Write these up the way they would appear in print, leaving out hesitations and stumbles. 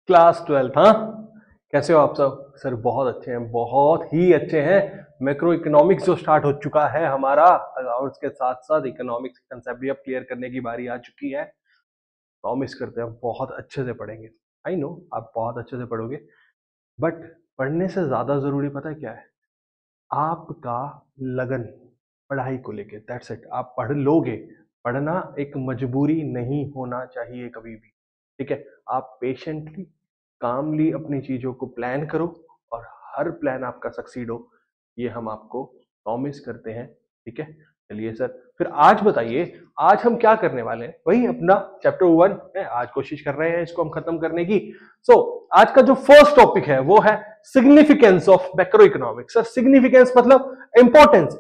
Class 12th। हाँ, कैसे हो आप सब? सर बहुत अच्छे हैं, बहुत ही अच्छे हैं। मैक्रो इकोनॉमिक्स जो स्टार्ट हो चुका है हमारा, और उसके साथ साथ इकोनॉमिक्स कंसेप्ट भी अब क्लियर करने की बारी आ चुकी है। प्रॉमिस करते हैं बहुत अच्छे से पढ़ेंगे। आई नो आप बहुत अच्छे से पढ़ोगे, बट पढ़ने से ज्यादा जरूरी पता है क्या है? आपका लगन पढ़ाई को लेके। That's it. आप पढ़ लोगे। पढ़ना एक मजबूरी नहीं होना चाहिए कभी भी। ठीक है, आप पेशेंटली कामली अपनी चीजों को प्लान करो और हर प्लान आपका सक्सीड हो, ये हम आपको प्रॉमिस करते हैं। ठीक है, चलिए सर, फिर आज बताइए, आज हम क्या करने वाले हैं? वही अपना चैप्टर 1 है, आज कोशिश कर रहे हैं इसको हम खत्म करने की। सो आज का जो फर्स्ट टॉपिक है वो है significance of macro economics. Sir significance मतलब इंपॉर्टेंस।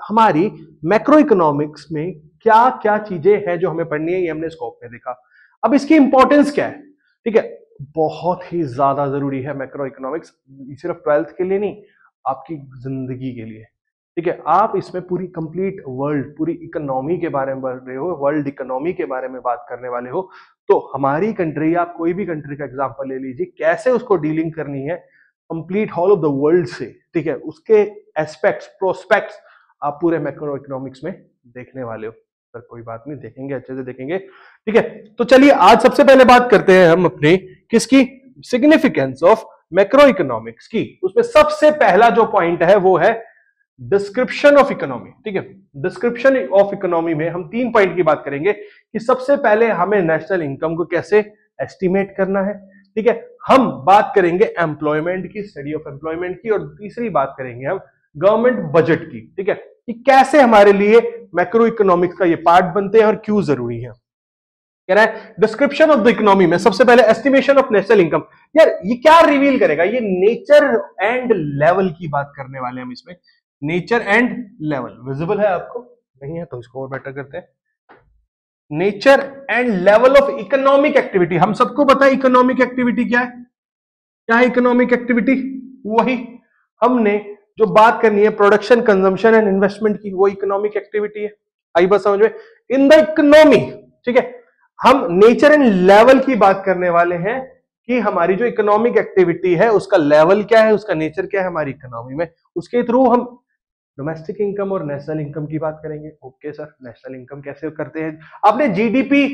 हमारी मैक्रो इकोनॉमिक्स में क्या क्या चीजें हैं जो हमें पढ़नी है, ये हमने स्कोप में देखा। अब इसकी इंपॉर्टेंस क्या है? ठीक है, बहुत ही ज्यादा जरूरी है मैक्रो इकोनॉमिक्स, सिर्फ 12th के लिए नहीं, आपकी जिंदगी के लिए। ठीक है, आप इसमें पूरी कंप्लीट वर्ल्ड, पूरी इकोनॉमी के बारे में पढ़ रहे हो, वर्ल्ड इकोनॉमी के बारे में बात करने वाले हो। तो हमारी कंट्री, आप कोई भी कंट्री का एग्जांपल ले लीजिए, कैसे उसको डीलिंग करनी है complete hall of the world से। ठीक है, उसके एस्पेक्ट्स, प्रोस्पेक्ट्स आप पूरे मैक्रो इकोनॉमिक्स में देखने वाले हो। सर कोई बात नहीं, देखेंगे, अच्छे से देखेंगे। ठीक है, तो चलिए आज सबसे पहले बात करते हैं हम अपने किसकी, सिग्निफिकेंस ऑफ मैक्रो इकोनॉमिक्स की। उसमें सबसे पहला जो पॉइंट है वो है डिस्क्रिप्शन ऑफ इकोनॉमी। ठीक है, डिस्क्रिप्शन ऑफ इकोनॉमी में हम 3 पॉइंट की बात करेंगे कि सबसे पहले हमें नेशनल इनकम को कैसे एस्टिमेट करना है। ठीक है, हम बात करेंगे एम्प्लॉयमेंट की, स्टडी ऑफ एम्प्लॉयमेंट की, और तीसरी बात करेंगे हम गवर्नमेंट बजट की। ठीक है, कि कैसे हमारे लिए मैक्रो इकोनॉमिक्स का ये पार्ट बनते हैं और क्यों जरूरी है। कह रहा है डिस्क्रिप्शन ऑफ द इकोनॉमी में सबसे पहले एस्टिमेशन ऑफ नेशनल इनकम। यार ये क्या रिवील करेगा? ये नेचर एंड लेवल की बात करने वाले हम इसमें। नेचर एंड लेवल विजिबल है आपको? नहीं है तो इसको और बेटर करते हैं। Nature and level of economic activity. हम सबको पता है इकोनॉमिक एक्टिविटी क्या है। क्या है इकोनॉमिक एक्टिविटी? वही हमने जो बात करनी है प्रोडक्शन, कंजम्पशन एंड इन्वेस्टमेंट की, वो इकोनॉमिक एक्टिविटी है। आई बात समझ में? इन द इकोनॉमी। ठीक है, हम नेचर एंड लेवल की बात करने वाले हैं कि हमारी जो इकोनॉमिक एक्टिविटी है उसका लेवल क्या है, उसका नेचर क्या है हमारी इकोनॉमी में। उसके थ्रू हम डोमेस्टिक इनकम और नेशनल इनकम की बात करेंगे। ओके सर, नेशनल इनकम कैसे करते हैं? आपने जीडीपी,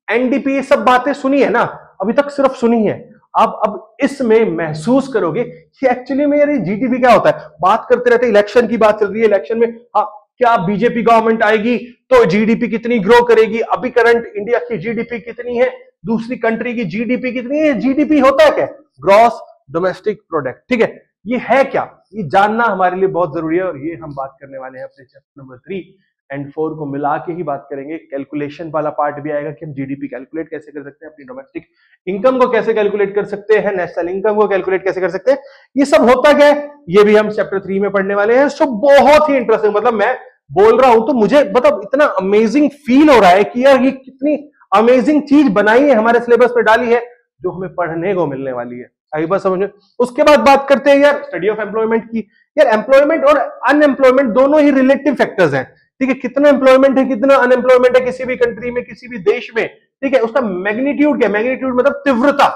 एनडीपी ये सब बातें सुनी है ना, अभी तक सिर्फ सुनी है। आप अब इसमें महसूस करोगे कि एक्चुअली में यार जीडीपी क्या होता है। बात करते रहते, इलेक्शन की बात चल रही है, इलेक्शन में हाँ क्या बीजेपी गवर्नमेंट आएगी तो जीडीपी कितनी ग्रो करेगी, अभी करंट इंडिया की जीडीपी कितनी है, दूसरी कंट्री की जीडीपी कितनी है। जीडीपी होता है क्या? Gross domestic product. ठीक है, ये है क्या, ये जानना हमारे लिए बहुत जरूरी है, और ये हम बात करने वाले हैं अपने चैप्टर नंबर 3 एंड 4 को मिला के ही बात करेंगे। कैलकुलेशन वाला पार्ट भी आएगा कि हम जीडीपी कैलकुलेट कैसे कर सकते हैं, अपनी डोमेस्टिक इनकम को कैसे कैलकुलेट कर सकते हैं, नेशनल इनकम को कैलकुलेट कैसे कर सकते हैं, ये सब होता क्या है, ये भी हम चैप्टर 3 में पढ़ने वाले हैं। सो बहुत ही इंटरेस्टिंग, मतलब मैं बोल रहा हूं तो मुझे मतलब इतना अमेजिंग फील हो रहा है कि यार ये कितनी अमेजिंग चीज बनाई है, हमारे सिलेबस में डाली है, जो हमें पढ़ने को मिलने वाली है। आई बात समझ में? उसके बाद बात करते हैं यार स्टडी ऑफ एम्प्लॉयमेंट की। यार एम्प्लॉयमेंट और अनएम्प्लॉयमेंट दोनों ही रिलेटिव फैक्टर्स हैं। ठीक है, कितना एम्प्लॉयमेंट है, कितना अनएम्प्लॉयमेंट है किसी भी कंट्री में, किसी भी देश में। ठीक है, उसका मैग्नीट्यूड क्या, मैग्नीट्यूड मतलब तीव्रता,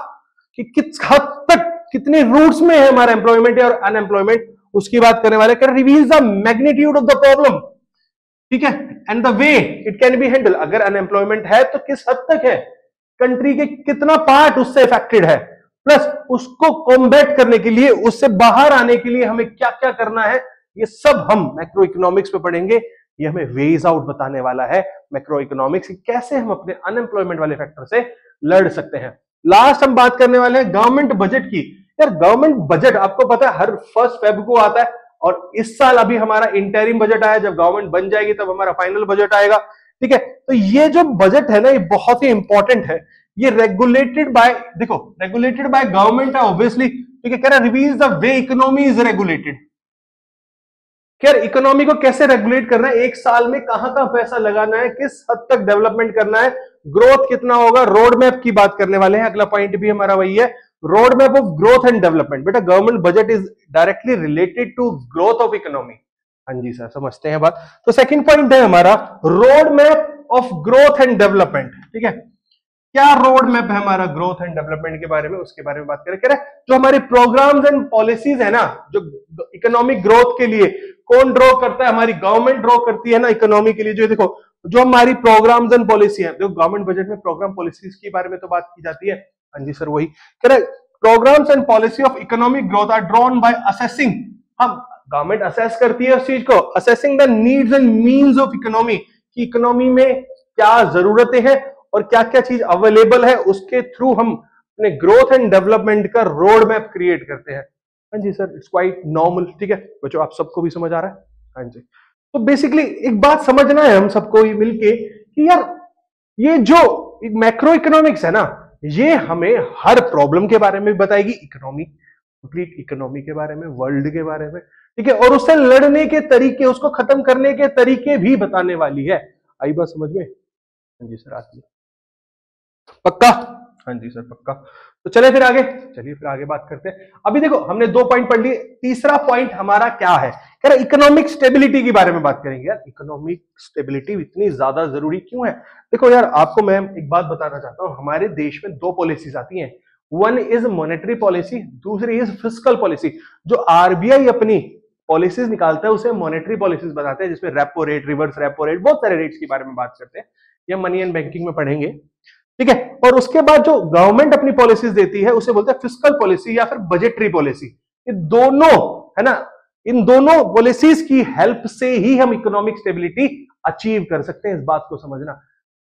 कि किस हद तक, कितने रूट्स में है हमारा एम्प्लॉयमेंट और अनएम्प्लॉयमेंट, उसकी बात करने वाले। Reveals the magnitude of the problem. ठीक है, and the way it can be handle. अगर अनएम्प्लॉयमेंट है तो किस हद तक है, कंट्री के कितना पार्ट उससे इफेक्टेड है, प्लस उसको कॉम्बैट करने के लिए, उससे बाहर आने के लिए हमें क्या क्या करना है, ये सब हम मैक्रो इकोनॉमिक्स में पढ़ेंगे। ये हमें वेज आउट बताने वाला है मैक्रो इकोनॉमिक्स, कैसे हम अपने अनएम्प्लॉयमेंट वाले फैक्टर से लड़ सकते हैं। लास्ट हम बात करने वाले हैं गवर्नमेंट बजट की। यार गवर्नमेंट बजट आपको पता है हर 1 फेब को आता है, और इस साल अभी हमारा इंटरिम बजट आया, जब गवर्नमेंट बन जाएगी तब हमारा फाइनल बजट आएगा। ठीक है, तो ये जो बजट है ना, ये बहुत ही इंपॉर्टेंट है। ये रेगुलेटेड बाय, देखो रेगुलेटेड बाय गवर्नमेंट है ऑब्वियसली। ठीक है, कह रहा reveals the way economy is regulated. क्या इकोनॉमी को कैसे रेगुलेट करना है, एक साल में कहां कहां पैसा लगाना है, किस हद तक डेवलपमेंट करना है, ग्रोथ कितना होगा, रोड मैप की बात करने वाले हैं। अगला पॉइंट भी हमारा वही है, road map of growth and development. बेटा government budget is directly related to growth of economy. हाँ जी सर, समझते हैं बात। तो सेकंड पॉइंट है हमारा road map of growth and development. ठीक है, क्या रोड मैप है हमारा ग्रोथ एंड डेवलपमेंट के बारे में, उसके बारे में बात करें। कह रहे जो हमारे प्रोग्राम्स एंड पॉलिसीज है ना, जो इकोनॉमिक ग्रोथ के लिए कौन ड्रॉ करता है, हमारी गवर्नमेंट ड्रॉ करती है ना इकोनॉमी के लिए। जो देखो जो हमारी प्रोग्राम्स एंड पॉलिसी है, देखो गवर्नमेंट बजट में प्रोग्राम पॉलिसीज के बारे में तो बात की जाती है। हाँ जी सर, वही कह रहे programmes and policy of economic growth are drawn by assessing, हम गवर्नमेंट असेस करती है उस चीज को, assessing the needs and means of economy, कि इकोनॉमी में क्या जरूरतें हैं और क्या क्या चीज अवेलेबल है, उसके थ्रू हम अपने ग्रोथ एंड डेवलपमेंट का रोड मैप क्रिएट करते हैं। हाँ जी सर, इट्स क्वाइट नॉर्मल। ठीक है बच्चों, आप सबको भी समझ आ रहा है। हाँ जी, तो बेसिकली एक बात समझना है हम सबको ये मिलके कि यार ये जो मैक्रो इकोनॉमिक्स है ना, ये हमें हर प्रॉब्लम के बारे में बताएगी, इकोनॉमी, कंप्लीट इकोनॉमी के बारे में, वर्ल्ड के बारे में, ठीक है, और उससे लड़ने के तरीके, उसको खत्म करने के तरीके भी बताने वाली है। आई बात समझ में? हाँ जी सर, आती है पक्का? हाँ जी सर पक्का। तो चले फिर आगे, चलिए फिर आगे बात करते हैं। अभी देखो हमने 2 पॉइंट पढ़ लिए, तीसरा पॉइंट हमारा क्या है, कह रहे इकोनॉमिक स्टेबिलिटी के बारे में बात करेंगे। यार इकोनॉमिक स्टेबिलिटी इतनी ज्यादा जरूरी क्यों है? देखो यार आपको मैं एक बात बताना चाहता हूं, हमारे देश में 2 पॉलिसीज आती हैं, वन इज मॉनेटरी पॉलिसी, दूसरी इज फिस्कल पॉलिसी। जो आरबीआई अपनी पॉलिसीज निकालता है उसे मॉनेटरी पॉलिसीज बताते हैं, जिसमें repo rate, reverse repo rate, बहुत सारे रेट्स के बारे में बात करते हैं, या मनी एंड बैंकिंग में पढ़ेंगे। ठीक है, और उसके बाद जो गवर्नमेंट अपनी पॉलिसीज देती है उसे बोलते हैं फिस्कल पॉलिसी या फिर बजटरी पॉलिसी। ये दोनों है ना, इन दोनों पॉलिसीज की हेल्प से ही हम इकोनॉमिक स्टेबिलिटी अचीव कर सकते हैं, इस बात को समझना।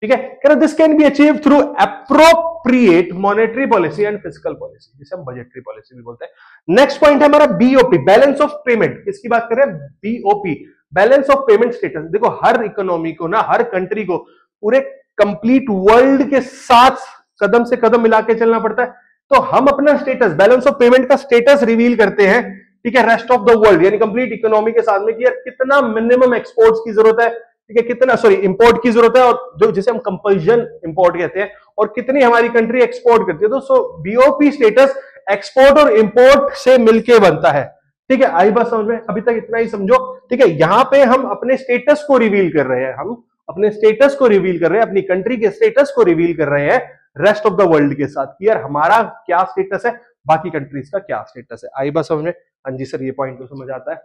ठीक है, कह रहे this can be achieve through appropriate monetary policy and fiscal policy, जिसे हम बजटरी पॉलिसी भी बोलते हैं। नेक्स्ट पॉइंट है हमारा बीओपी, बैलेंस ऑफ पेमेंट। किसकी बात कर रहे हैं? BOP, balance of payment status. देखो हर इकोनॉमी को ना, हर कंट्री को पूरे कंप्लीट वर्ल्ड के साथ कदम से कदम मिला के चलना पड़ता है, तो हम अपना स्टेटस, बैलेंस ऑफ पेमेंट का स्टेटस रिवील करते हैं, ठीक है, रेस्ट ऑफ द वर्ल्ड यानी कंप्लीट इकोनॉमी के साथ में, कि यार कितना मिनिमम एक्सपोर्ट्स की जरूरत है, ठीक है, कितना इंपोर्ट की जरूरत है, और जो जिसे हम कंपल्शन इंपोर्ट कहते हैं, और कितनी हमारी कंट्री एक्सपोर्ट करती है। तो सो बीओपी स्टेटस एक्सपोर्ट और इंपोर्ट से मिलके बनता है। ठीक है, आई बात समझ में? अभी तक इतना ही समझो। ठीक है, यहां पे हम अपने स्टेटस को रिवील कर रहे हैं, हम अपने स्टेटस को रिवील कर रहे हैं, अपनी कंट्री के स्टेटस को रिवील कर रहे हैं रेस्ट ऑफ द वर्ल्ड के साथ, कि यार हमारा क्या स्टेटस है, बाकी कंट्रीज का क्या स्टेटस है। आई बात समझ में? हाँ जी सर, ये पॉइंट तो समझ आता है।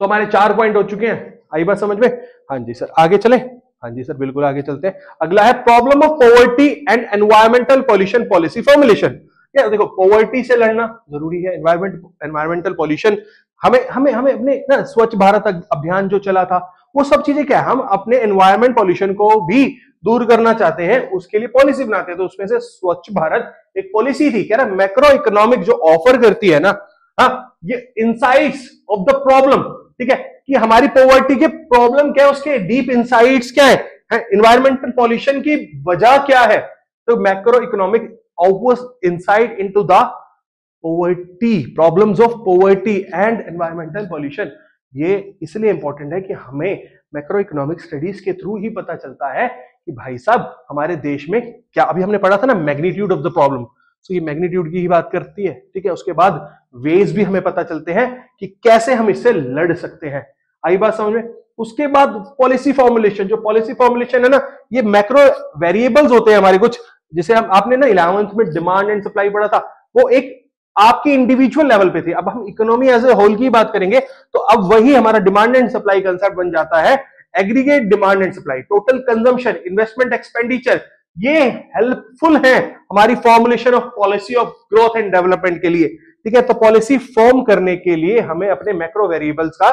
तो हमारे 4 पॉइंट हो चुके हैं, आई बात समझ में? हाँ जी सर, आगे चले। हाँ जी सर, बिल्कुल आगे चलते हैं। अगला है problem of poverty and environmental pollution policy formulation. यार देखो पॉवर्टी से लड़ना जरूरी है, एनवायरमेंटल पॉल्यूशन, हमें हमें हमें अपने ना स्वच्छ भारत अभियान जो चला था, वो सब चीजें क्या है, हम अपने एनवायरमेंट पॉल्यूशन को भी दूर करना चाहते हैं, उसके लिए पॉलिसी बनाते हैं। तो उसमें से स्वच्छ भारत एक पॉलिसी थी। कह रहा मैक्रो इकोनॉमिक जो ऑफर करती है ना, हाँ, ये इनसाइट्स ऑफ द प्रॉब्लम, ठीक है, कि हमारी पॉवर्टी के प्रॉब्लम क्या है, उसके डीप इनसाइट्स क्या है, एनवायरमेंटल पॉल्यूशन की वजह क्या है। तो macro economic offers insight into the poverty, problems of poverty and environmental pollution. ये इसलिए इंपॉर्टेंट है कि हमें मैक्रो इकोनॉमिक स्टडीज के थ्रू ही पता चलता है कि भाई साहब हमारे देश में क्या, अभी हमने पढ़ा था ना मैग्नीट्यूड ऑफ द प्रॉब्लम, तो ये मैग्नीट्यूड की ही बात करती है। ठीक है, उसके बाद वेज भी हमें पता चलते हैं कि कैसे हम इससे लड़ सकते हैं। आई बात समझ में? उसके बाद पॉलिसी फॉर्मुलेशन, जो पॉलिसी फॉर्मुलेशन है ना, ये मैक्रो वेरिएबल्स होते हैं हमारे कुछ, जिसे हम, आपने ना 11th में डिमांड एंड सप्लाई पढ़ा था, वो एक आपकी इंडिविजुअल लेवल पे थी। अब हम इकोनॉमी एज ए होल की बात करेंगे, तो अब वही हमारा डिमांड एंड सप्लाई कंसेप्ट बन जाता है। Aggregate demand and supply, total consumption, investment, expenditure, ये हेल्पफुल है हमारी formulation of policy of growth and development के लिए। ठीक है, तो पॉलिसी फॉर्म करने के लिए हमें अपने मैक्रो वेरिएबल्स का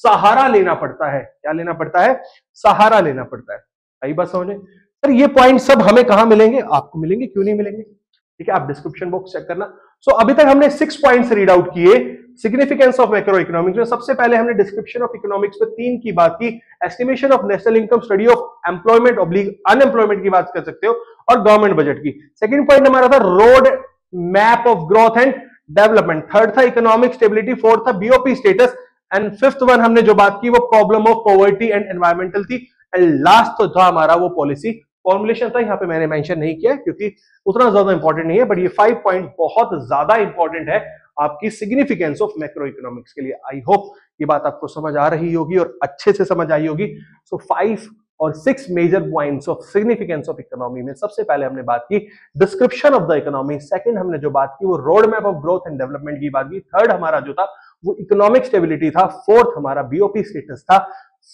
सहारा लेना पड़ता है। क्या लेना पड़ता है? सहारा लेना पड़ता है। सही बात समझे सर? ये पॉइंट सब हमें कहां मिलेंगे? आपको मिलेंगे, क्यों नहीं मिलेंगे? ठीक है, आप डिस्क्रिप्शन बॉक्स चेक करना। सो अभी तक हमने 6 पॉइंट्स रीड आउट किए सिग्निफिकेंस ऑफ मैक्रो इकोनॉमिक्स में। सबसे पहले हमने डिस्क्रिप्शन ऑफ इकोनॉमिक्स में 3 की बात की, estimation of national income, study of employment oblique unemployment की बात कर सकते हो, और गवर्नमेंट बजट की। सेकंड पॉइंट हमारा था road map of growth and development, third था इकोनॉमिक स्टेबिलिटी, फोर्थ था BOP status, and fifth one हमने जो बात की वो problem of poverty and environmental थी, एंड लास्ट तो था हमारा वो पॉलिसी फॉर्मुलेशन था। यहाँ पे मैंने मेंशन नहीं किया क्योंकि उतना ज्यादा इंपॉर्टेंट नहीं है, बट ये 5 पॉइंट बहुत ज्यादा इंपॉर्टेंट है आपकी सिग्निफिकेंस ऑफ मैक्रो इकोनॉमिक्स के लिए। आई होप ये बात आपको समझ आ रही होगी और अच्छे से समझ आई होगी। सो 5 और 6 major points of significance of economy में सबसे पहले हमने बात की description of the economy, second हमने जो बात की वो road map of growth and development की बात की, थर्ड हमारा जो था वो इकोनॉमिक स्टेबिलिटी था, फोर्थ हमारा बीओपी स्टेटस था,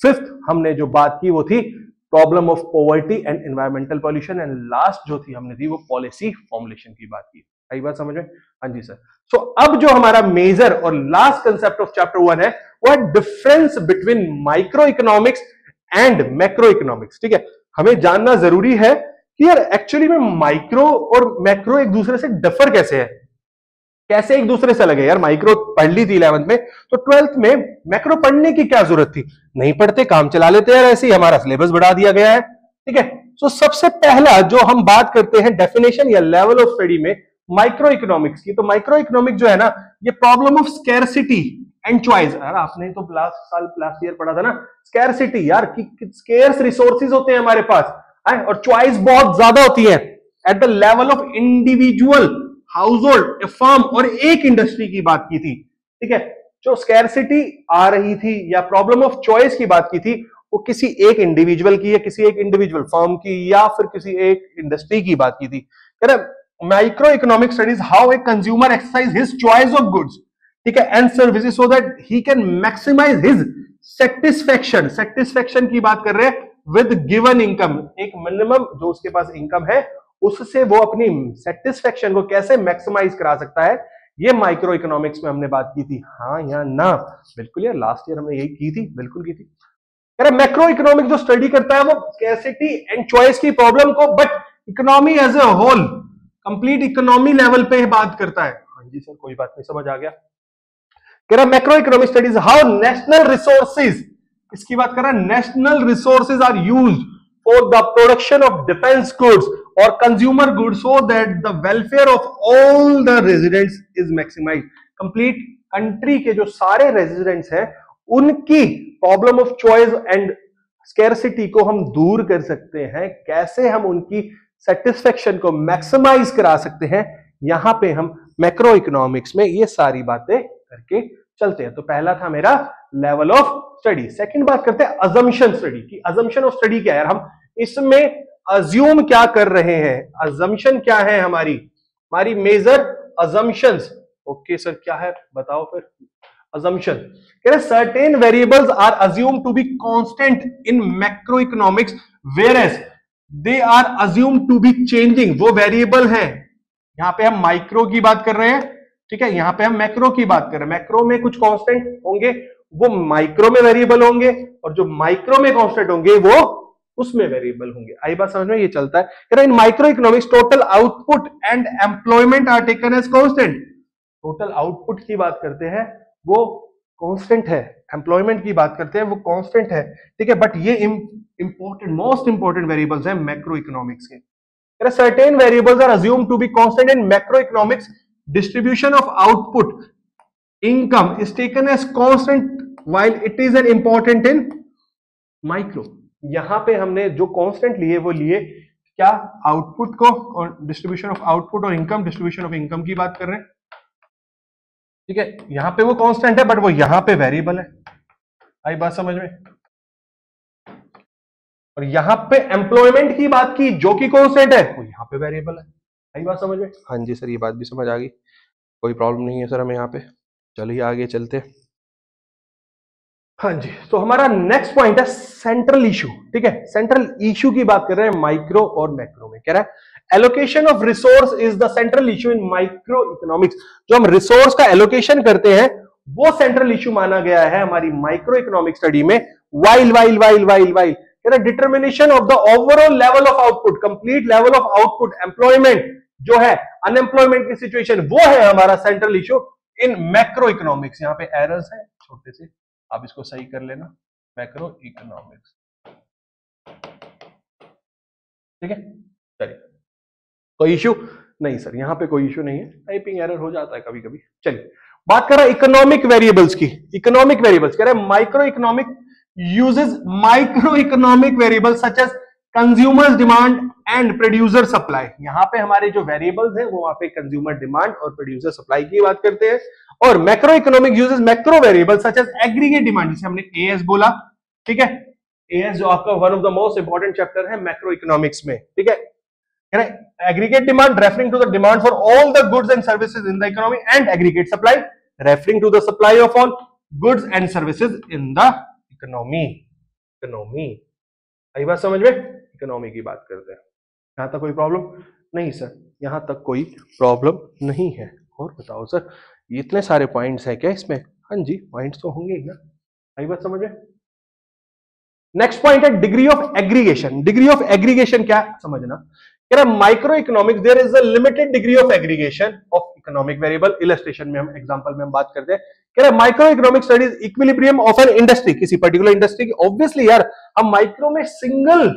फिफ्थ हमने जो बात की वो थी problem of poverty and environmental pollution, and last जो थी हमने थी वो पॉलिसी फॉर्मुलेशन की बात की। आई बात समझ में? हाँ जी सर। सो अब जो हमारा मेजर और लास्ट कंसेप्ट ऑफ चैप्टर 1 है वो है difference between micro economics and macro economics. ठीक है, हमें जानना जरूरी है कि यार एक्चुअली में माइक्रो और मैक्रो एक दूसरे से डिफर कैसे है, कैसे एक दूसरे से लगे। यार माइक्रो पढ़ ली थी 11th में, तो 12th में मैक्रो पढ़ने की क्या जरूरत थी, नहीं पढ़ते, काम चला लेते यार, ऐसे ही हमारा सिलेबस बढ़ा दिया गया है। ठीक है, तो सबसे पहला जो हम बात करते हैं डेफिनेशन या लेवल ऑफ स्टडी में माइक्रो इकोनॉमिक्स की, तो माइक्रो इकोनॉमिक्स जो है ना ये problem of scarcity and choice. यार आपने तो लास्ट ईयर पढ़ा था ना स्कैरसिटी, यार कि स्केर्स रिसोर्सेज होते हैं हमारे पास और चॉइस बहुत ज्यादा होती है at the level of individual, house hold, firm और एक इंडस्ट्री की बात की थी। ठीक है, जो स्कैरसिटी आ रही थी या प्रॉब्लम ऑफ चॉइस की बात की थी वो किसी एक इंडिविजुअल की या किसी एक इंडिविजुअल फर्म की या फिर किसी एक इंडस्ट्री की बात की थी। Micro economic studies how a consumer exercise his choice of goods, ठीक है, and services so that he can maximise his satisfaction. Satisfaction की बात कर रहे हैं विद गिवन इनकम, एक मिनिमम जो उसके पास इनकम है उससे वो अपनी सेटिस्फेक्शन को कैसे मैक्सिमाइज करा सकता है, ये माइक्रो इकोनॉमिक्स में हमने बात की थी। हाँ या ना? बिल्कुल यार, लास्ट ईयर हमने यही की थी, बिल्कुल की थी। मैक्रो इकोनॉमिक जो स्टडी करता है वो स्कैरसिटी एंड चॉइस की प्रॉब्लम को but economy as a whole, complete economy level पे बात करता है। हाँ जी सर, कोई बात नहीं, समझ आ गया। कह रहा macro economic studies how national resources, इसकी बात कर रहा है, national resources are used for the production of defence goods और consumer goods so that the welfare of all the residents is maximise. Complete country के जो सारे रेजिडेंट्स हैं उनकी problem of choice and scarcity को हम दूर कर सकते हैं, कैसे हम उनकी सेटिस्फेक्शन को मैक्सिमाइज करा सकते हैं, यहां पे हम मैक्रो इकोनॉमिक्स में ये सारी बातें करके चलते हैं। तो पहला था मेरा लेवल ऑफ स्टडी। सेकंड बात करते हैं अजम्पशन स्टडी की। अजम्पशन ऑफ स्टडी क्या है यार, हम इसमें अज्यूम क्या कर रहे हैं, अजम्पशन क्या है हमारी मेजर अजम्पशंस। ओके सर, क्या है बताओ फिर। assumption, certain variables are assumed to be constant in macroeconomics whereas they are assumed to be changing। वो वेरिएबल है, यहां पे हम माइक्रो की बात कर रहे हैं, ठीक है, यहां पे हम मैक्रो की बात कर रहे हैं। मैक्रो में कुछ कांस्टेंट होंगे वो माइक्रो में वेरिएबल होंगे और जो माइक्रो में कांस्टेंट होंगे वो उसमें वेरिएबल होंगे। आई बात समझ में? ये चलता है। In micro economics total output and employment are taken as constant. Total output की बात करते हैं वो कांस्टेंट है, एम्प्लॉयमेंट की बात करते हैं वो कांस्टेंट है, ठीक है, बट ये इंपॉर्टेंट मोस्ट इंपॉर्टेंट वेरिएबल्स हैं मैक्रो इकोनॉमिक्स के। Certain variables are assumed to be constant in macro economics. Distribution of output income is taken as constant while it is an important in micro. यहां पे हमने जो constant लिए वो लिए क्या, आउटपुट को, और डिस्ट्रीब्यूशन ऑफ आउटपुट और इनकम, डिस्ट्रीब्यूशन ऑफ इनकम की बात कर रहे हैं, ठीक है। यहां पे वो कांस्टेंट है बट वो यहां पे वेरिएबल है। आई बात समझ में? और यहां पे एम्प्लॉयमेंट की बात की जो कि कांस्टेंट है वो यहां पे वेरिएबल है। आई बात समझ में? हाँ जी सर, ये बात भी समझ आ गई, कोई प्रॉब्लम नहीं है सर हमें यहाँ पे। चलिए आगे चलते। हाँ जी, तो हमारा नेक्स्ट पॉइंट है सेंट्रल इशू, ठीक है। सेंट्रल इशू की बात कर रहे हैं माइक्रो और मैक्रो में। कह रहा है allocation of resource is the central issue in micro economics. जो हम रिसोर्स का एलोकेशन करते हैं वो सेंट्रल इशू माना गया है हमारी माइक्रो इकोनॉमिक स्टडी में। While while while while while कह रहा है determination of the overall level of output, complete level of output, employment जो है, अनएम्प्लॉयमेंट की सिचुएशन, वो है हमारा central issue in macro economics. यहाँ पे एरर्स है छोटे से, आप इसको सही कर लेना। मैक्रो इकोनॉमिक्स, ठीक है, चलिए। कोई इश्यू नहीं सर, यहां पे कोई इश्यू नहीं है, टाइपिंग एरर हो जाता है कभी कभी। चलिए बात कर रहा है इकोनॉमिक वेरिएबल्स की। इकोनॉमिक वेरिएबल्स कह रहे हैं micro economic uses micro economic variables such as consumers demand and producer supply. यहां पे हमारे जो वेरिएबल्स हैं वो वहां पे कंज्यूमर डिमांड और प्रोड्यूसर सप्लाई की बात करते हैं। और macro economic uses macro variables such as aggregate demand, जिसे हमने एएस बोला, ठीक है, एएस जो आपका one of the most important chapter है मैक्रो इकोनॉमिक्स में, ठीक है। Aggregate demand referring to the demand for all the goods and services in the economy, and aggregate supply referring to the supply of all goods and services in the economy. Economy आई बात समझ में, economy की बात करते हैं। यहां तक कोई प्रॉब्लम नहीं सर, यहां तक कोई प्रॉब्लम नहीं है। और बताओ सर, इतने सारे पॉइंट्स हैं क्या इसमें? हाँ जी, पॉइंट्स तो होंगे ही ना, आई बात समझ में। नेक्स्ट पॉइंट है degree of aggregation. Degree of aggregation क्या समझना, कह रहा micro economics there is a limited degree of aggregation of economic variable. Illustration में हम एग्जांपल में हम बात करते हैं, कह रहा micro economic studies equilibrium of an industry, किसी पर्टिकुलर इंडस्ट्री की। ऑब्वियसली यार हम माइक्रो में single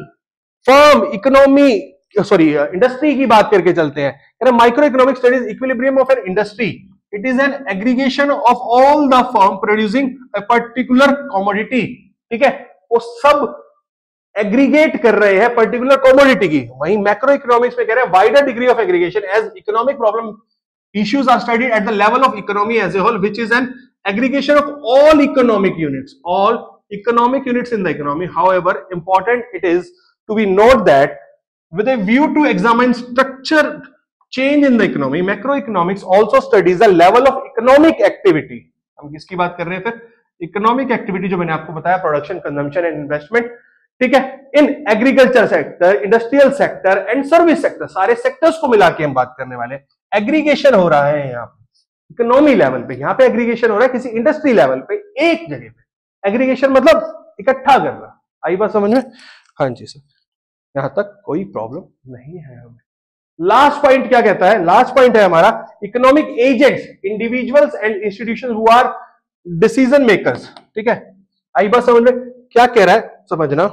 firm economy sorry industry की बात करके चलते हैं। कह रहा micro economic studies equilibrium of an industry, it is N aggregation of all the firm producing a particular commodity, ठीक है। वो सब एग्रीगेट कर रहे हैं पर्टिकुलर कमोडिटी की। वहीं मैक्रो इकोनॉमिक्स में कह रहे हैं wider degree of aggregation as economic problem issues are studied at the level of economy as a whole, which is an aggregation of all economic units in the economy. However, important it is to be note that with a view to examine structure change in the economy, macroeconomics also studies the level of economic activity. हम किसकी बात कर रहे हैं फिर? Economic activity जो मैंने आपको बताया, प्रोडक्शन, कंजम्पशन एंड इन्वेस्टमेंट, ठीक है। In agriculture sector, industrial sector and service sector, सारे सेक्टर्स को मिला के हम बात करने वाले। एग्रीगेशन हो रहा है यहाँ पे इकोनॉमी लेवल पे, यहाँ पे एग्रीगेशन हो रहा है किसी इंडस्ट्री लेवल पे, एक जगह पे। एग्रीगेशन मतलब इकट्ठा करना, आई बात समझ में? हाँ जी सर, यहां तक कोई प्रॉब्लम नहीं है हमें। लास्ट पॉइंट क्या कहता है? लास्ट पॉइंट है हमारा economic agents, individuals and institutions who are decision makers, ठीक है। आई बात समझ में? क्या कह रहा है समझना,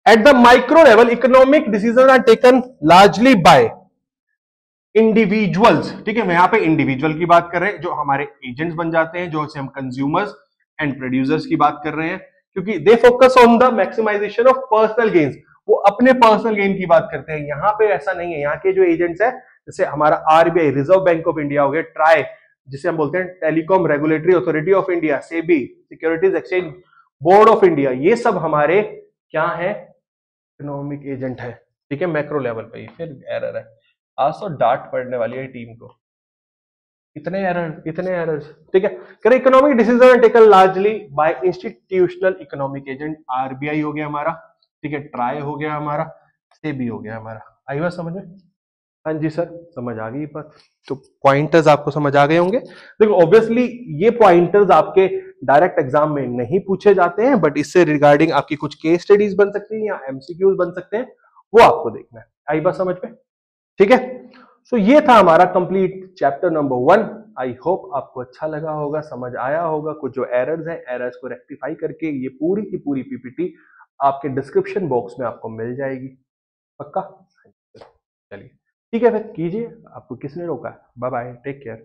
at the micro level economic decision are taken largely by individuals, ठीक है। मैं यहां पे इंडिविजुअल की बात कर रहे हैं, जो हमारे एजेंट्स बन जाते हैं, जो से हम कंज्यूमर्स एंड प्रोड्यूसर्स की बात कर रहे हैं, क्योंकि they focus on the maximisation of personal gains, वो अपने पर्सनल गेन की बात करते हैं। यहाँ पे ऐसा नहीं है, यहाँ के जो एजेंट्स है, जैसे हमारा RBI, reserve bank of India हो गया, ट्राई जिसे हम बोलते हैं telecom regulatory authority of India, SEBI, securities exchange board of India, ये सब हमारे क्या है? इकोनॉमिक एजेंट है, ठीक है, मैक्रो लेवल पे। फिर एरर है, आज तो डांट पड़ने वाली है टीम को, इतने एरर, ठीक है। करें economic decision taken largely by institutional economic agent, RBI हो गया हमारा, ठीक है, ट्राई हो गया हमारा, सेबी हो गया हमारा। आई बात समझ में? हाँ जी सर, समझ आ गई बात। तो पॉइंटर्स आपको समझ आ गए होंगे। देखो ऑब्वियसली ये पॉइंटर्स आपके डायरेक्ट एग्जाम में नहीं पूछे जाते हैं, बट इससे रिगार्डिंग आपकी कुछ केस स्टडीज बन सकती है या एमसीक्यूज बन सकते हैं, वो आपको देखना है। आई बात समझ में? ठीक है। सो ये था हमारा complete chapter number 1। I hope आपको अच्छा लगा होगा, समझ आया होगा। कुछ जो एरर्स हैं, एरर्स को रेक्टिफाई करके ये पूरी की पूरी पीपीटी आपके डिस्क्रिप्शन बॉक्स में आपको मिल जाएगी, पक्का? चलिए ठीक है, फिर कीजिए, आपको किसने रोका? Bye bye, take care.